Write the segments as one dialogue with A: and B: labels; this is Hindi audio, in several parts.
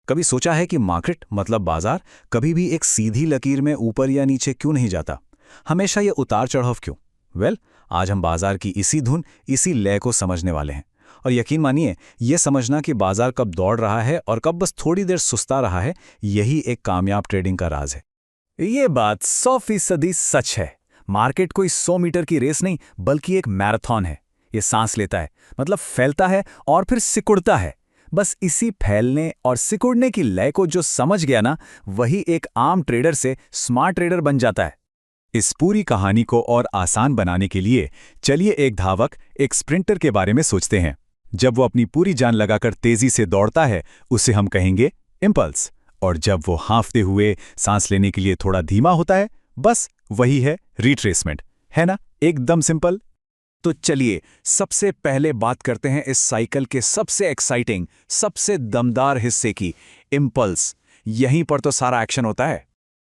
A: कभी सोचा है कि मार्केट मतलब बाजार कभी भी एक सीधी लकीर में ऊपर या नीचे क्यों नहीं जाता? हमेशा ये उतार चढ़ाव क्यों? आज हम बाजार की इसी धुन, इसी लय को समझने वाले हैं। और यकीन मानिए, ये समझना कि बाजार कब दौड़ रहा है और कब बस थोड़ी देर सुस्ता रहा है, यही एक कामयाब ट्रेडिंग का राज है।
B: ये बात 100% सच है। मार्केट कोई 100 मीटर की रेस नहीं, बल्कि एक मैराथन है। ये सांस लेता है, मतलब फैलता है और फिर सिकुड़ता है। बस इसी फैलने और सिकुड़ने की लय को जो समझ गया ना, वही एक आम ट्रेडर से स्मार्ट ट्रेडर बन जाता है।
A: इस पूरी कहानी को और आसान बनाने के लिए चलिए एक धावक, एक स्प्रिंटर के बारे में सोचते हैं। जब वो अपनी पूरी जान लगाकर तेजी से दौड़ता है, उसे हम कहेंगे इम्पल्स। और जब वो हांफते हुए सांस लेने के लिए थोड़ा धीमा होता है, बस वही है रिट्रेसमेंट। है ना, एकदम सिंपल।
B: तो चलिए सबसे पहले बात करते हैं इस साइकिल के सबसे एक्साइटिंग, सबसे दमदार हिस्से की, इम्पल्स। यहीं पर तो सारा एक्शन होता है।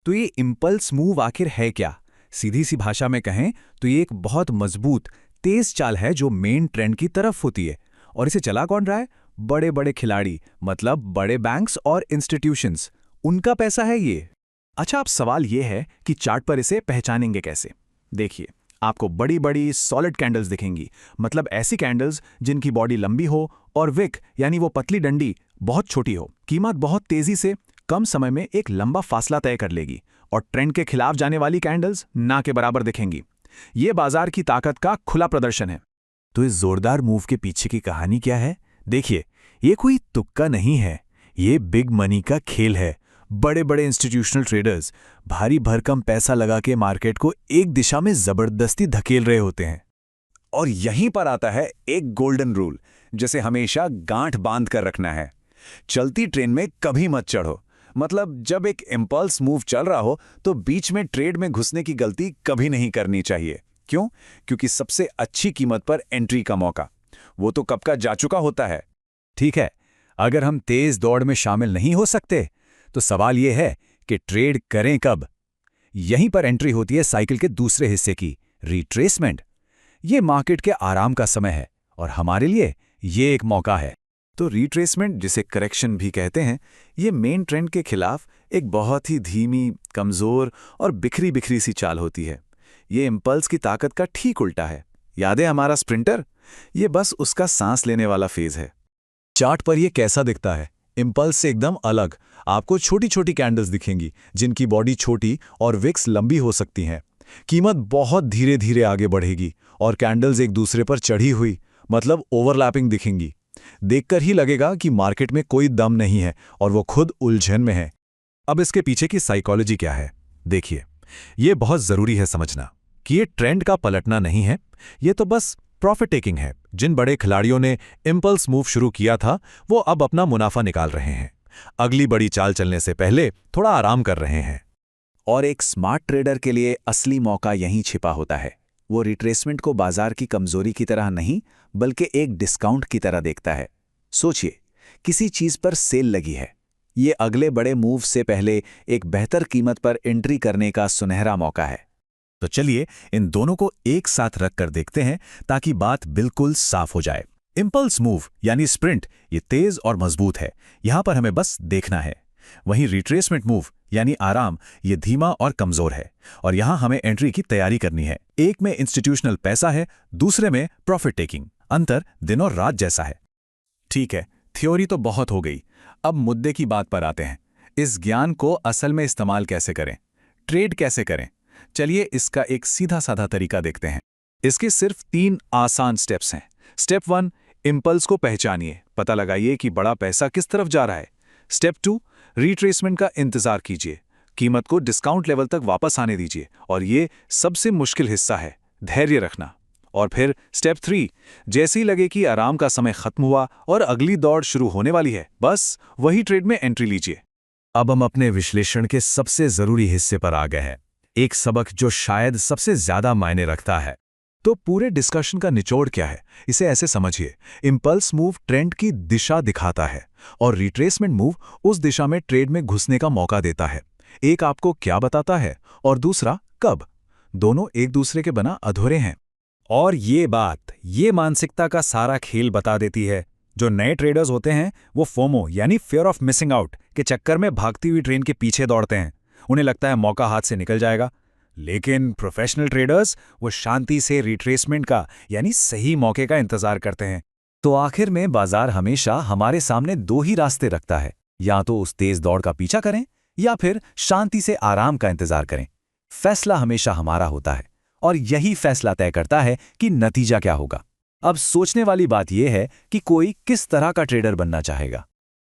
B: तो ये इम्पल्स मूव आखिर है क्या? सीधी सी भाषा में कहें तो ये एक बहुत मजबूत, तेज चाल है जो मेन ट्रेंड की तरफ होती है। और इसे चला कौन रहा है? बड़े बड़े खिलाड़ी, मतलब बड़े बैंक्स और इंस्टीट्यूशंस। उनका पैसा है ये। अच्छा, अब सवाल ये है कि चार्ट पर इसे पहचानेंगे कैसे? देखिए, आपको बड़ी बड़ी सॉलिड कैंडल्स दिखेंगी, मतलब ऐसी कैंडल्स जिनकी बॉडी लंबी हो और विक यानी वो पतली डंडी बहुत छोटी हो। कीमत बहुत तेजी से कम समय में एक लंबा फासला तय कर लेगी। और ट्रेंड के खिलाफ जाने वाली कैंडल्स ना के बराबर दिखेंगी। ये बाजार की ताकत का खुला प्रदर्शन है। तो इस जोरदार मूव के पीछे की कहानी क्या है? देखिए, ये कोई तुक्का नहीं है, ये बिग मनी का खेल है। बड़े बड़े इंस्टीट्यूशनल ट्रेडर्स भारी भरकम पैसा लगा के मार्केट को एक दिशा में जबरदस्ती धकेल रहे होते हैं। और यहीं पर आता है एक गोल्डन रूल, जिसे हमेशा गांठ बांध कर रखना है। चलती ट्रेन में कभी मत चढ़ो। मतलब जब एक इम्पल्स मूव चल रहा हो तो बीच में ट्रेड में घुसने की गलती कभी नहीं करनी चाहिए। क्यों? क्योंकि सबसे अच्छी कीमत पर एंट्री का मौका वो तो कब का जा चुका होता है। ठीक है, अगर हम तेज दौड़ में शामिल नहीं हो सकते तो सवाल यह है कि ट्रेड करें कब? यहीं पर एंट्री होती है साइकिल के दूसरे हिस्से की, रिट्रेसमेंट। ये मार्केट के आराम का समय है और हमारे लिए ये एक मौका है। तो रिट्रेसमेंट, जिसे करेक्शन भी कहते हैं, ये मेन ट्रेंड के खिलाफ एक बहुत ही धीमी, कमजोर और बिखरी बिखरी सी चाल होती है। ये इम्पल्स की ताकत का ठीक उल्टा है। याद है हमारा स्प्रिंटर? ये बस उसका सांस लेने वाला फेज है। चार्ट पर ये कैसा दिखता है? इम्पल्स से एकदम अलग। आपको छोटी छोटी कैंडल्स दिखेंगी जिनकी बॉडी छोटी और विक्स लंबी हो सकती हैं। कीमत बहुत धीरे धीरे आगे बढ़ेगी और कैंडल्स एक दूसरे पर चढ़ी हुई, मतलब ओवरलैपिंग दिखेंगी। देखकर ही लगेगा कि मार्केट में कोई दम नहीं है और वो खुद उलझन में है। अब इसके पीछे की साइकोलॉजी क्या है? देखिए, ये बहुत जरूरी है समझना कि ये ट्रेंड का पलटना नहीं है, ये तो बस प्रॉफिट टेकिंग है। जिन बड़े खिलाड़ियों ने इम्पल्स मूव शुरू किया था, वो अब अपना मुनाफा निकाल रहे हैं। अगली बड़ी चाल चलने से पहले थोड़ा आराम कर रहे हैं। और एक स्मार्ट ट्रेडर के लिए असली मौका यहीं छिपा होता है। वो रिट्रेसमेंट को बाजार की कमजोरी की तरह नहीं, बल्कि एक डिस्काउंट की तरह देखता है। सोचिए, किसी चीज पर सेल लगी है। ये अगले बड़े मूव से पहले एक बेहतर कीमत पर एंट्री करने का सुनहरा मौका है। तो चलिए इन दोनों को एक साथ रखकर देखते हैं ताकि बात बिल्कुल साफ हो जाए। इम्पल्स मूव यानी स्प्रिंट, ये तेज और मजबूत है, यहां पर हमें बस देखना है। वहीं रिट्रेसमेंट मूव यानी आराम, ये धीमा और कमजोर है और यहां हमें एंट्री की तैयारी करनी है। एक में इंस्टीट्यूशनल पैसा है, दूसरे में प्रॉफिट टेकिंग। अंतर दिन और रात जैसा है। ठीक है, थ्योरी तो बहुत हो गई, अब मुद्दे की बात पर आते हैं। इस ज्ञान को असल में इस्तेमाल कैसे करें, ट्रेड कैसे करें? चलिए इसका एक सीधा साधा तरीका देखते हैं। इसके सिर्फ 3 आसान स्टेप्स हैं। स्टेप 1, इम्पल्स को पहचानिए, पता लगाइए कि बड़ा पैसा किस तरफ जा रहा है। स्टेप 2, रिट्रेसमेंट का इंतजार कीजिए, कीमत को डिस्काउंट लेवल तक वापस आने दीजिए। और ये सबसे मुश्किल हिस्सा है, धैर्य रखना। और फिर स्टेप 3, जैसे ही लगे कि आराम का समय खत्म हुआ और अगली दौड़ शुरू होने वाली है, बस वही ट्रेड में एंट्री लीजिए। अब हम अपने विश्लेषण के सबसे जरूरी हिस्से पर आ गए हैं, एक सबक जो शायद सबसे ज्यादा मायने रखता है। तो पूरे डिस्कशन का निचोड़ क्या है? इसे ऐसे समझिए, इम्पल्स मूव ट्रेंड की दिशा दिखाता है और रिट्रेसमेंट मूव उस दिशा में ट्रेड में घुसने का मौका देता है। एक आपको क्या बताता है और दूसरा कब। दोनों एक दूसरे के बना अधूरे हैं। और ये बात, ये मानसिकता का सारा खेल बता देती है जो नए ट्रेडर्स होते हैं वो फोमो यानी फियर ऑफ मिसिंग आउट के चक्कर में भागती हुई ट्रेन के पीछे दौड़ते हैं। उन्हें लगता है मौका हाथ से निकल जाएगा। लेकिन प्रोफेशनल ट्रेडर्स वो शांति से रिट्रेसमेंट का यानी सही मौके का इंतजार करते हैं।
C: तो आखिर में बाजार हमेशा हमारे सामने दो ही रास्ते रखता है, या तो उस तेज दौड़ का पीछा करें या फिर शांति से आराम का इंतजार करें। फैसला हमेशा हमारा होता है और यही फैसला तय करता है कि नतीजा क्या होगा। अब सोचने वाली बात यह है कि कोई किस तरह का ट्रेडर बनना चाहेगा।